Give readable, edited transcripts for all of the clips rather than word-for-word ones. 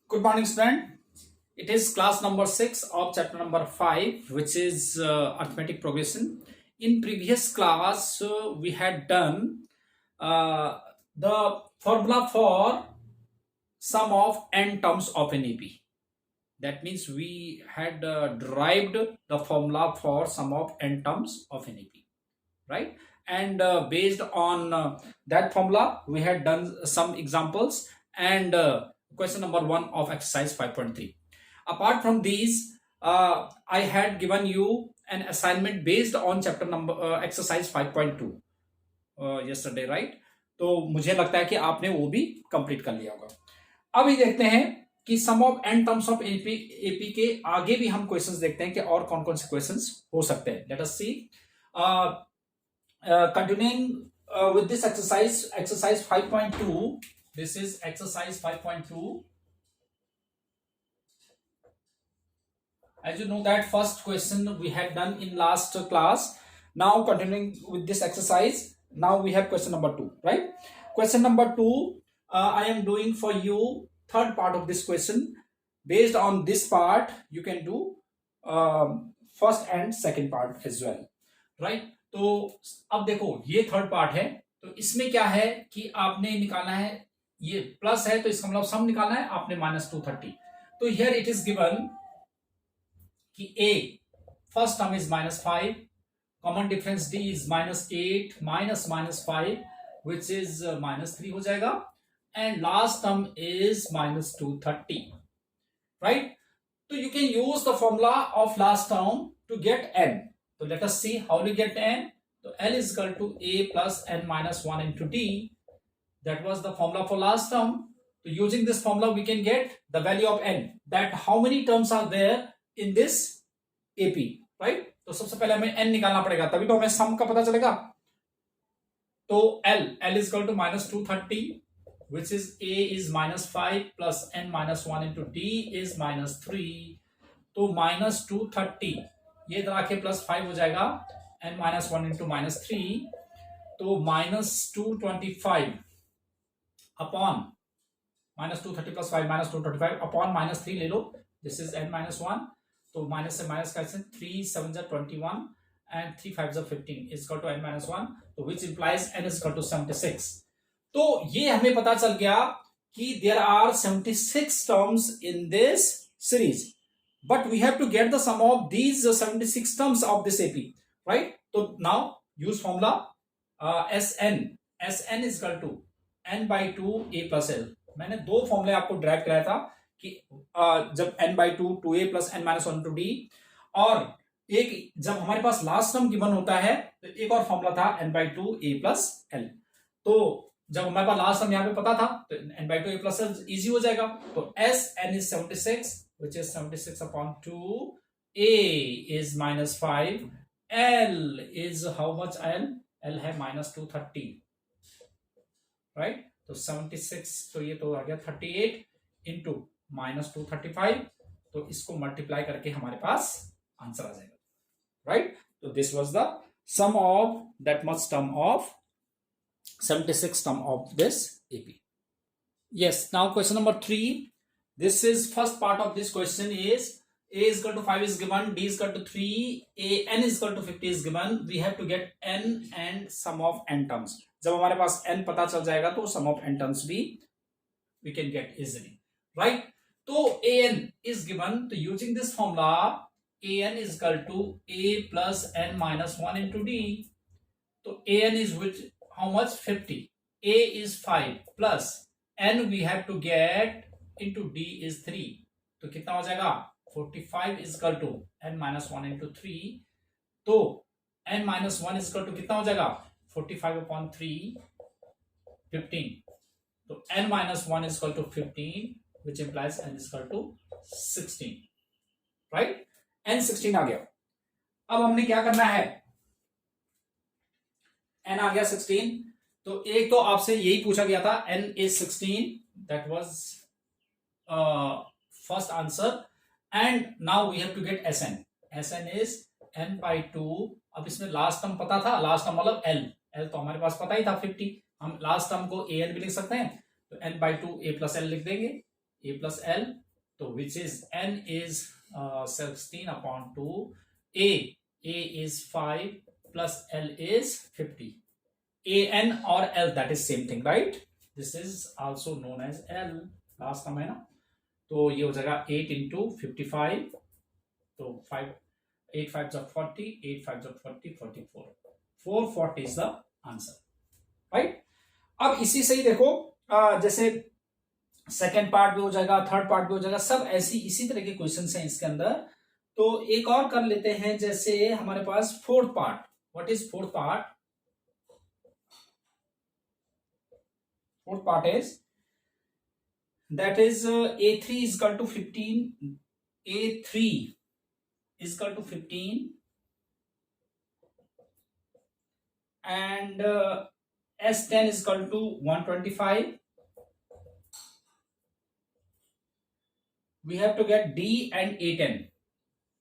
Good morning, student. It is class number 6 of chapter number 5, which is arithmetic progression. In previous class, we had done uh, the formula for sum of n terms of an AP. That means we had derived the formula for sum of n terms of an AP, right? And based on that formula, we had done some examples and question number 1 of exercise 5.3. Apart from these, I had given you an assignment based on chapter number exercise 5.2 yesterday, right? तो मुझे लगता है कि आपने वो भी complete कर लिया होगा. अभी देखते हैं कि sum of n terms of AP के आगे भी हम क्वेश्चंस देखते हैं कि और कौन कौन से क्वेश्चंस हो सकते हैं. Let us see. Continuing with this exercise 5.2. This is exercise 5.2. As you know that first question we had done in last class. Now continuing with this exercise, now we have question number 2, right? Question number 2, I am doing for you third part of this question. Based on this part, you can do first and second part as well, right? तो अब देखो ये third part है. तो इसमें क्या है कि आपने निकालना है, ये प्लस है तो इसका मतलब सम निकालना है आपने -230. तो हियर इट इज गिवन कि a first term is -5, common difference d is -8 -5 which is -3 हो जाएगा, and last term is -230, right? तो you can use the formula of last term to get n. So let us see how we get n. So L is equal to a plus n minus 1 into d. That was the formula for last term. So using this formula we can get the value of n. That how many terms are there in this AP, right? तो सबसे पहले हमें n निकालना पड़ेगा, तभी तो हमें सम का पता चलेगा. तो L is equal to -230, which is a is -5 plus n minus 1 into d is -3. तो -230 ये इधर आके +5 हो जाएगा, n minus 1 into -3. तो -225 अपॉन -230 plus 5 -225 अपॉन -3 ले लो. This is n minus 1. तो माइनस से माइनस का 3 7 21 and 3 5 15 is equal to n minus 1. तो which implies n is equal to 76. तो ये हमें पता चल गया कि there are 76 terms in this series. But we have to get the sum of these 76 terms of this AP, right? So now use formula SN. SN is equal to n by 2 a plus l. मैंने दो फॉर्मूले आपको drive कराया था कि जब n by 2 2a plus n minus 1 to d, और एक जब हमारे पास लास्ट टर्म गिवन होता है तो एक और फॉर्मूला था n by 2 a plus l. तो जब हमारे पास लास्ट टर्म यहाँ पे पता था तो n by 2 a plus l easy हो जाएगा. तो SN is 76, which is 76 upon 2. A is -5. L is how much? L है -230, right? तो 76, तो ये तो आ गया 38 इंटू -235. तो इसको मल्टीप्लाई करके हमारे पास आंसर आ जाएगा, राइट? तो this was the sum of that much term of 76 term of this AP. Yes, now question number 3. This is first part of this question is a is equal to 5 is given, d is equal to 3, n is equal to 50 is given. We have to get n and sum of n terms. जब हमारे पास n पता चल जाएगा तो sum of n terms भी we can get easily, right? तो an is given, तो using this formula an is equal to a plus n minus 1 into d. तो an is which how much? 50. A is 5 plus n we have to get into d is 3. तो कितना हो जाएगा? 45 is equal to n minus 1 into 3. तो n minus 1 is equal to कितना हो जाएगा? 45 upon 3 15. तो n minus 1 is equal to 15, which implies n is equal to 16, right? n 16 आ गया. अब हमने क्या करना है? n आ गया 16. तो एक तो आपसे यही पूछा गया था, n is 16. That was first answer. And now we have to get Sn. Sn is n by 2. अब इसमें लास्ट टर्म पता था, लास्ट टर्म मतलब l तो हमारे पास पता ही था 50. हम लास्ट टर्म को an भी लिख सकते हैं, तो n by 2 a plus l लिख देंगे. a plus l, तो which is n is 16 upon 2, a is 5 plus l is 50. a n or l, that is same thing, right? This is also known as l, last term है ना, तो ये हो जाएगा 8 into 55, तो 5 8 5 जा 40, 8 5 जा 40, 44, 440 इज द आंसर, राइट? अब इसी से ही देखो जैसे सेकेंड पार्ट भी हो जाएगा, थर्ड पार्ट भी हो जाएगा, सब ऐसी इसी तरह के क्वेश्चन हैं इसके अंदर। तो एक और कर लेते हैं, जैसे हमारे पास fourth part. What is fourth part? Fourth part is that is a3 is equal to 15, a3 is equal to 15 and s10 is equal to 125. We have to get d and a10,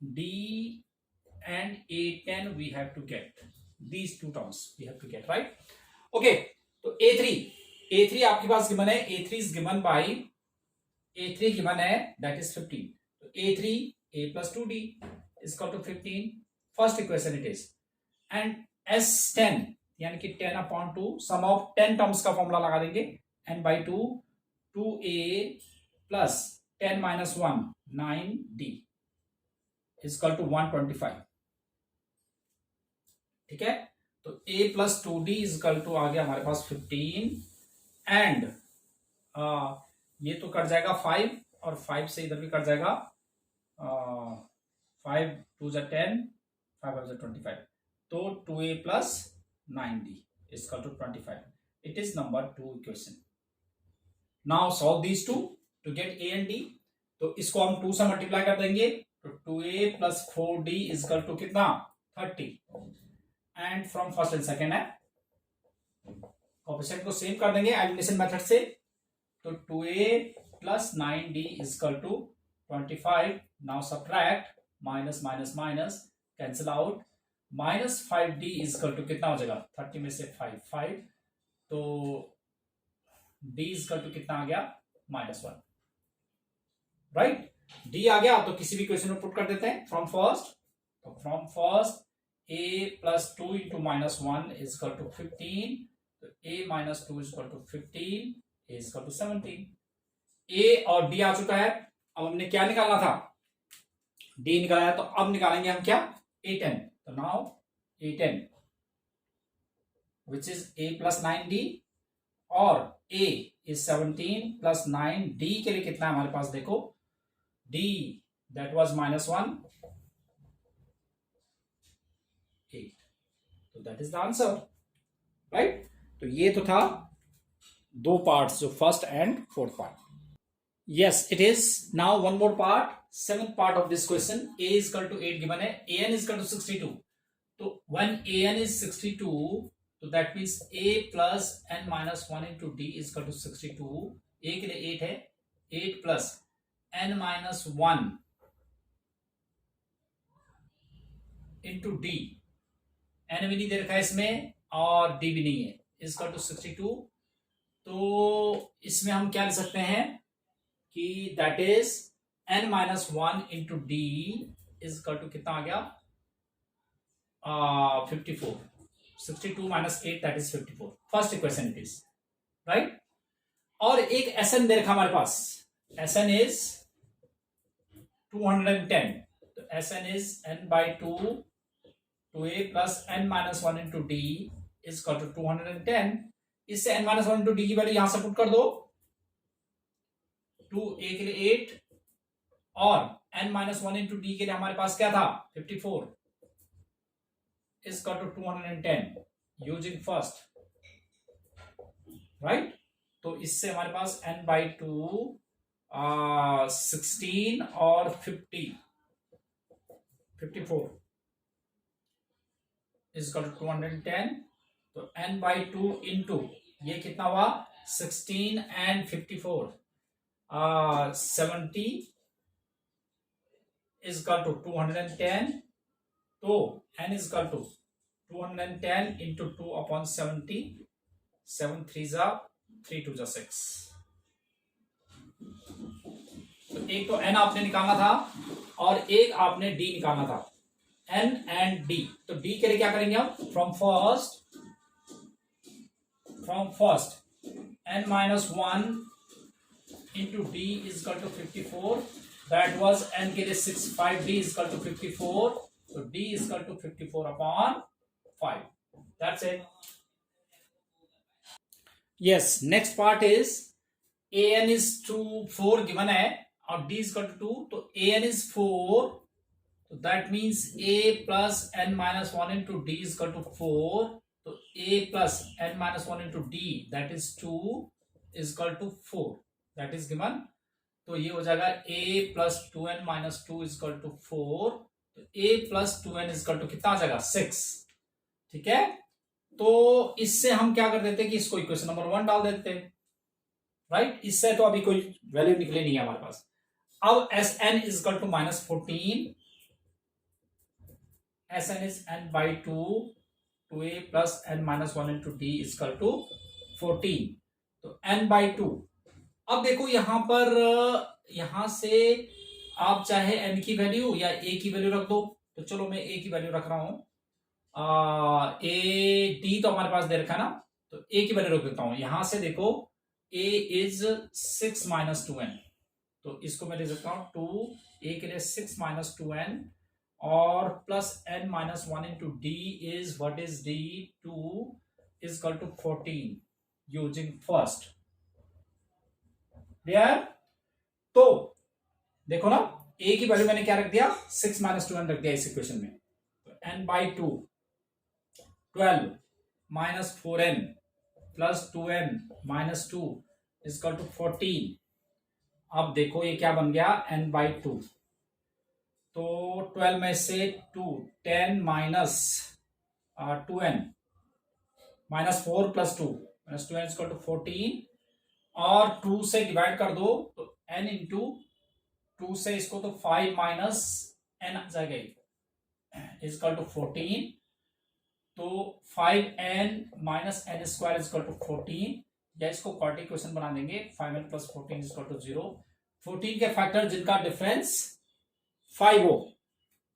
d and a10 we have to get, these two terms we have to get, right? Okay, तो a3 आपके पास given है, a3 is given by, a3 given है that is 15, तो a3 a plus 2d is equal to 15, first equation it is, and s10 यानी कि 10 upon 2, sum of 10 terms का formula लगा देंगे, n by 2, 2a plus 10 minus 1 9d is equal to 125, ठीक है? तो a plus 2d is equal to आ गया हमारे पास 15 एंड ये तो कट जाएगा 5 और 5 से इधर भी कट जाएगा 5 2 जा 10, 5 5 जा 25, तो 2a plus 9d is equal to 25. It is number 2 equation. Now solve these two to get a and d. तो इसको हम 2 से मल्टीप्लाई कर देंगे, तो 2a plus 4d is equal to कितना 30, and from first and second है coefficient को सेम कर देंगे एलिमिनेशन मेथड से, तो 2a plus 9d is equal to 25. Now subtract, minus minus minus cancel out, minus 5d is equal to कितना हो जाएगा 30 में से 5, तो d is equal to कितना आ गया -1, राइट? d आ गया तो किसी भी क्वेश्चन में पुट कर देते हैं फ्रॉम फर्स्ट, तो from first a plus 2 into -1 is equal to 15, तो a minus 2 is equal to 15, a is equal to 17. a और d आ चुका है, अब हमने क्या निकालना था, d निकाला है, तो अब निकालेंगे हम क्या a10, तो now a10 which is a plus 9d, और a is 17 plus 9, d के लिए कितना है हमारे पास, देखो d that was -1, 8, तो that is the answer, right? तो ये तो था दो पार्ट्स, जो first and fourth part. Yes it is. Now one more part, seventh part of this question. a is equal to 8 given है, an इज इक्वल टू 62, तो when an is 62, तो that means a plus n minus 1 into d is equal to 62. a के लिए 8 है, 8 plus n minus 1 into d, n भी नहीं दे रखा है इसमें और डी भी नहीं है, इसका टू 62. तो इसमें हम क्या लिख सकते हैं कि that is n minus 1 into D इसका टू कितना आ गया 54. 62 minus 8 that is 54. First equation it is, right? और एक एसएन दे रखा हमारे पास, एसएन इज 210, तो SN is n by 2 2a plus n minus 1 into d is equal to 210. इससे n minus 1 into d की वैल्यू यहां से पुट कर दो, 2a के लिए 8 और n minus 1 into d के लिए हमारे पास क्या था 54 is equal to 210 using first, right? तो इससे हमारे पास n by 2 16 और 54 is equal to 210, तो n by 2 इंटू ये कितना हुआ 16 and 54 70 is equal to 210, तो n is equal to 210 into 2 upon 70, 7 3 जा 3 2 जा 6, एक तो n आपने निकालना था और एक आपने d निकालना था, n एंड d। तो d के लिए क्या करेंगे हम, from first n minus 1 into d is equal to 54, that was n के लिए 6, 5d is equal to 54, so d is equal to 54 upon 5, that's it. Yes, next part is an is 4 given है और d is equal to 2, तो an is 4, तो that means a plus n minus 1 into d is equal to 4, तो a plus n minus 1 into d that is 2 is equal to 4, that is given। तो ये हो जाएगा a plus 2n minus 2 is equal to 4, तो a plus 2n is equal to कितना आ जाएगा 6, ठीक है। तो इससे हम क्या कर देते कि इसको इक्वेशन नंबर 1 डाल देते, राइट। इससे तो अभी कोई वैल्यू निकले नहीं है हमारे पास। अब S n is equal to -14, S n is n by 2 2a plus n minus 1 into d is equal to 14, तो n by 2। अब देखो यहां पर, यहां से आप चाहे n की वैल्यू या a की वैल्यू रख दो, तो चलो मैं a की वैल्यू रख रहा हूं, a d तो हमारे पास दे रखा है ना, तो a की वैल्यू रख देता हूं। यहां से देखो a इज 6 minus 2n, तो इसको मैं ले सकता हूं 2 a के लिए 6 minus 2n और plus n minus 1 into d is what is d 2 is equal to 14 using first, clear. तो देखो ना a की वैल्यू मैंने क्या रख दिया 6 minus 2n रख दिया इस इक्वेशन में, तो n by 2 12 minus 4n plus 2n minus 2 is equal to 14। अब देखो ये क्या बन गया n by 2, तो 12 में से 2 10 minus 2n minus 4 plus 2 minus 2n is equal to 14 और 2 से डिवाइड कर दो तो n इंटू 2 से इसको तो 5 माइनस n आ जाएगा इज इक्वल टू 14, तो 5n minus n square is equal to 14, या इसको क्वाड्रेटिक इक्वेशन बना देंगे 5n plus 14 is equal to 0। 14 के फैक्टर जिनका डिफरेंस 5 हो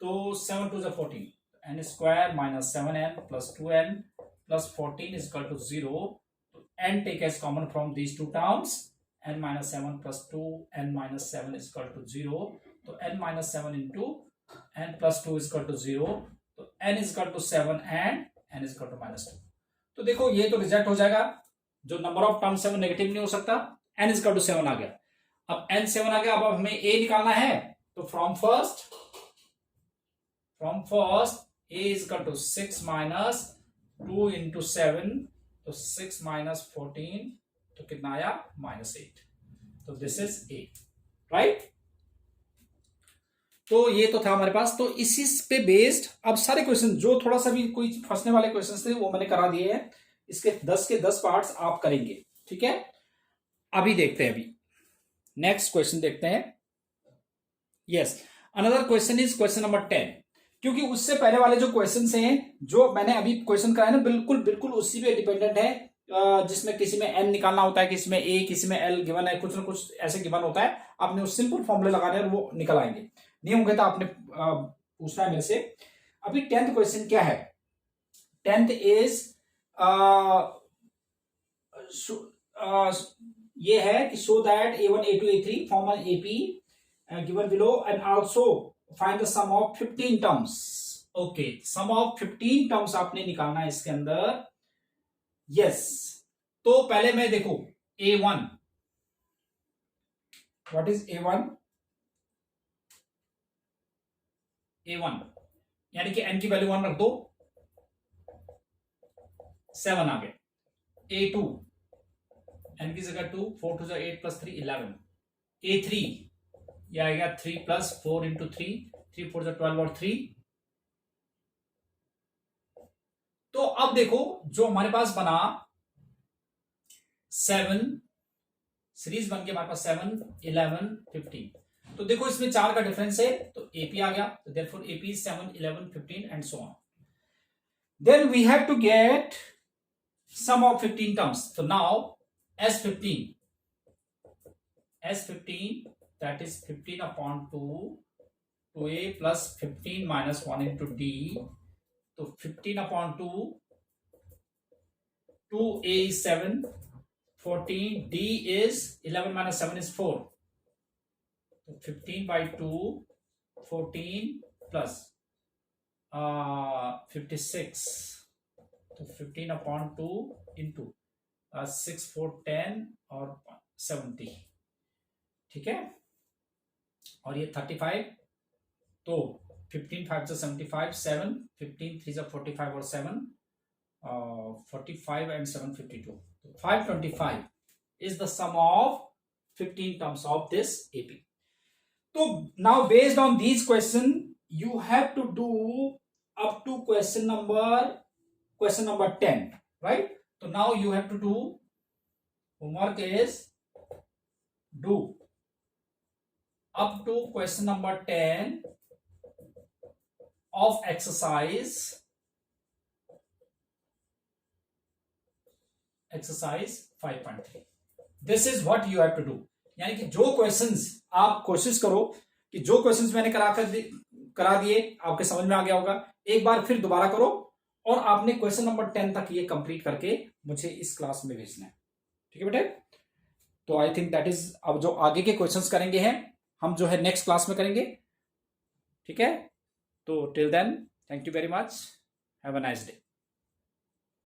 तो 7 to 14, n square minus 7n plus 2n plus 14 is equal to 0, तो n take as common from these two terms, n minus 7 plus 2 n minus 7 is equal to 0, तो n minus 7 into n plus 2 is equal to 0, तो n is equal to 7 and n is equal to -2। तो देखो ये तो result हो जाएगा, जो number of terms है वो नेगेटिव नहीं हो सकता, n is equal to 7 आ गया। अब n 7 आ गया, अब हमें a निकालना है, तो from first a is equal to 6 minus 2 into 7, तो 6 minus 14, तो कितना आया -8, तो दिस इज a, राइट। तो ये तो था हमारे पास, तो इसी पे बेस्ड अब सारे क्वेश्चन जो थोड़ा सा भी कोई फंसने वाले क्वेश्चन थे वो मैंने करा दिए हैं, इसके 10 के 10 पार्ट्स आप करेंगे, ठीक है। अभी देखते हैं, अभी नेक्स्ट क्वेश्चन देखते हैं। Yes, another question is question number 10, क्योंकि उससे पहले वाले जो क्वेश्चन हैं जो मैंने अभी क्वेश्चन कराए ना, बिल्कुल बिल्कुल उसी पे डिपेंडेंट है, जिसमें किसी में n निकालना होता है, किसी में a, किसी में l गिवन है, कुछ ना कुछ ऐसे गिवन होता है, आपने उस सिंपल फॉर्मूले लगाने और वो निकल आएंगे, नहीं होंगे तो आपने पूछना है मेरे से। अभी 10th क्वेश्चन क्या है, 10th इज ये है कि show that a1 a2 a3 form an AP given below and also find the sum of 15 terms. Okay, sum of 15 terms आपने निकालना है इसके अंदर। यस, तो पहले मैं देखो a1, व्हाट इज a1 यानी कि n की वैल्यू 1 रख दो, 7 आ गए। a2 n की जगह 2, 4 to 8 plus 3 11। a3 ये आएगा 3 plus 4 into 3, 3 4 12 और 3। तो अब देखो जो हमारे पास बना 7 सीरीज बन के हमारे पास 7 11 15, तो देखो इसमें 4 का डिफरेंस है, तो AP आ गया, तो therefore AP is 7 11 15 and so on. Then we have to get sum of 15 terms, तो now S15 that is 15 upon 2 2a plus 15 minus 1 into d. So 15 upon 2, 2a is 7, 14, d is 11 minus 7 is 4. So 15 by 2, 14 plus 56. So 15 upon 2 into 6 4 10 और 70. ठीक है, और ये 35, तो 15 5 से 75, 7 15 3 से 45 और 7 45 and 7 52. 525 is the sum of 15 terms of this AP. So now based on these questions you have to do up to question number 10, right? So now you have to do homework is do up to question number 10 of exercise 5.3. This is what you have to do. यानी कि जो questions आप कोशिश करो कि जो questions मैंने करा दिए आपके समझ में आ गया होगा, एक बार फिर दोबारा करो और आपने क्वेश्चन नंबर 10 तक ये कंप्लीट करके मुझे इस क्लास में भेजना है. ठीक है बेटे, तो आई थिंक दैट इज, अब जो आगे के क्वेश्चंस करेंगे हैं हम जो है नेक्स्ट क्लास में करेंगे. ठीक है, तो till then thank you very much, have a nice day.